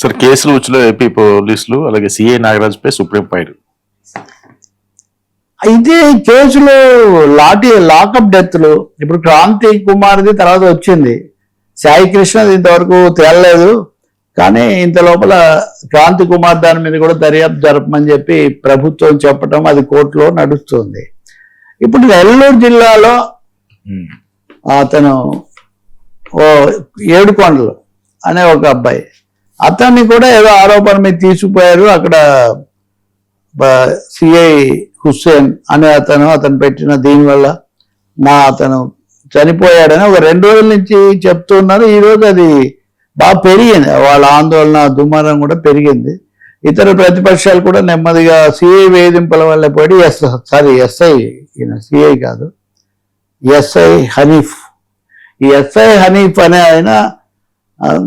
Sir కేసులు ఉచ్చులో AP పోలీసులు అలాగే సిఐ నాగరాజ్ పై సుప్రీం ఫైర్. అయితే కేసులు లాకప్ డెత్లు ఇప్పుడు క్రాంతి కుమార్ది తర్వాత వచ్చింది, సాయి కృష్ణది ఇంతవరకు తేలలేదు. కానీ ఇంత లోపల క్రాంతి కుమార్ దాని మీద కూడా దర్యాప్తు జరపమని చెప్పి ప్రభుత్వం చెప్పడం, అది కోర్టులో నడుస్తుంది. ఇప్పుడు నెల్లూరు జిల్లాలో అతను ఏడుకొండలు అనే ఒక అబ్బాయి, అతన్ని కూడా ఏదో ఆరోపణ మీద తీసుకుపోయారు. అక్కడ సిఐ హుస్సేన్ అనే అతను పెట్టిన దీనివల్ల అతను చనిపోయాడని ఒక 2 రోజుల నుంచి చెప్తున్నారు. ఈరోజు అది బాగా పెరిగింది, వాళ్ళ ఆందోళన దుమారం కూడా పెరిగింది. ఇతర ప్రతిపక్షాలు కూడా నెమ్మదిగా సిఐ వేధింపుల వల్ల పడి ఎస్ఐ ఈయన సిఐ కాదు, ఎస్ఐ హనీఫ్. ఈ ఎస్ఐ హనీఫ్ అనే ఆయన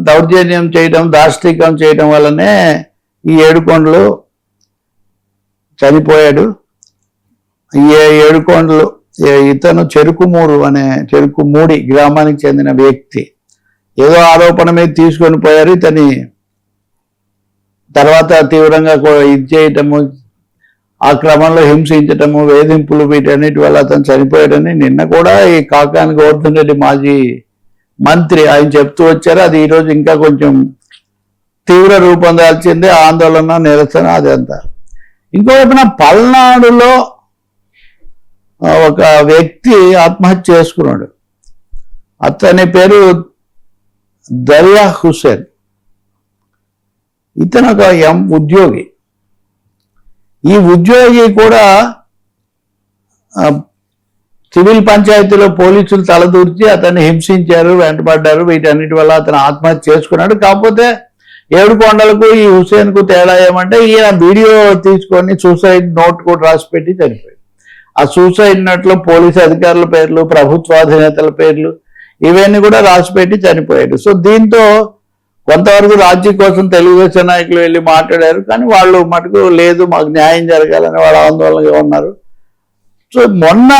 దౌర్జన్యం చేయడం, దాష్టికం చేయడం వల్లనే ఈ ఏడుకొండలు చనిపోయాడు. ఈ ఏడుకొండలు ఇతను చెరుకుమూడి గ్రామానికి చెందిన వ్యక్తి. ఏదో ఆరోపణ మీద తీసుకొని పోయారు. ఇతని తర్వాత తీవ్రంగా ఇది చేయటము, ఆ క్రమంలో హింసించటము, వేధింపులు, వీటన్నిటి వల్ల అతను చనిపోయాడని నిన్న కూడా ఈ కాకాని గోవర్ధన్ రెడ్డి మాజీ మంత్రి ఆయన చెప్తూ వచ్చారు. అది ఈరోజు ఇంకా కొంచెం తీవ్ర రూపం దాల్చింది, ఆందోళన, నిరసన అదంతా. ఇంకోవైపున పల్నాడులో ఒక వ్యక్తి ఆత్మహత్య చేసుకున్నాడు. అతని పేరు దరియా హుస్సేన్. ఇతను ఒక ఉద్యోగి. ఈ ఉద్యోగి కూడా సివిల్ పంచాయతీలో పోలీసులు తలదూర్చి అతన్ని హింసించారు, వెంటబడ్డారు. వీటన్నిటి వల్ల అతను ఆత్మహత్య చేసుకున్నాడు. కాకపోతే ఏడుకొండలకు ఈ హుస్సేన్కు తేడా ఏమంటే ఈయన వీడియో తీసుకొని సూసైడ్ నోట్ కూడా రాసి పెట్టి చనిపోయాడు. ఆ సూసైడ్ నోట్లో పోలీసు అధికారుల పేర్లు, ప్రభుత్వాధినేతల పేర్లు ఇవన్నీ కూడా రాసిపెట్టి చనిపోయాడు. సో దీంతో కొంతవరకు రాజ్యం కోసం తెలుగుదేశం నాయకులు వెళ్ళి మాట్లాడారు. కానీ వాళ్ళు మటుకు లేదు, మాకు న్యాయం జరగాలని వాళ్ళు ఆందోళనగా ఉన్నారు. సో మొన్న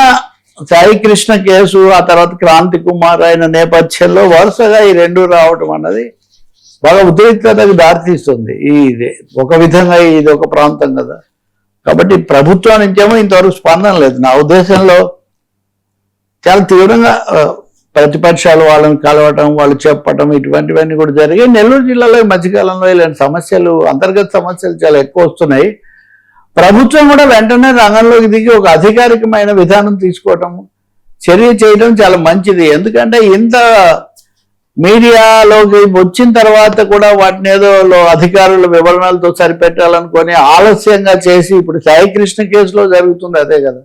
సాయి కృష్ణ కేసు, ఆ తర్వాత క్రాంతి కుమార్ అయిన నేపథ్యంలో వరుసగా ఈ 2 రావటం అన్నది బాగా ఉద్రిక్తతకు దారితీస్తుంది. ఒక విధంగా ఇది ఒక ప్రాంతం కదా, కాబట్టి ప్రభుత్వం నుంచేమో ఇంతవరకు స్పందన లేదు. నా ఉద్దేశంలో చాలా తీవ్రంగా ప్రతిపక్షాలు వాళ్ళని కలవటం, వాళ్ళు చెప్పటం, ఇటువంటివన్నీ కూడా జరిగాయి. నెల్లూరు జిల్లాలో ఈ మధ్యకాలంలో ఇలాంటి సమస్యలు, అంతర్గత సమస్యలు చాలా ఎక్కువ వస్తున్నాయి. ప్రభుత్వం కూడా వెంటనే రంగంలోకి దిగి ఒక అధికారికమైన విధానం తీసుకోవటం, చర్య చేయడం చాలా మంచిది. ఎందుకంటే ఇంత మీడియాలోకి వచ్చిన తర్వాత కూడా వాటిని ఏదో అధికారుల వివరణలతో సరిపెట్టాలనుకొని ఆలస్యంగా చేసి ఇప్పుడు సాయి కృష్ణ కేసులో జరుగుతుంది అదే కదా.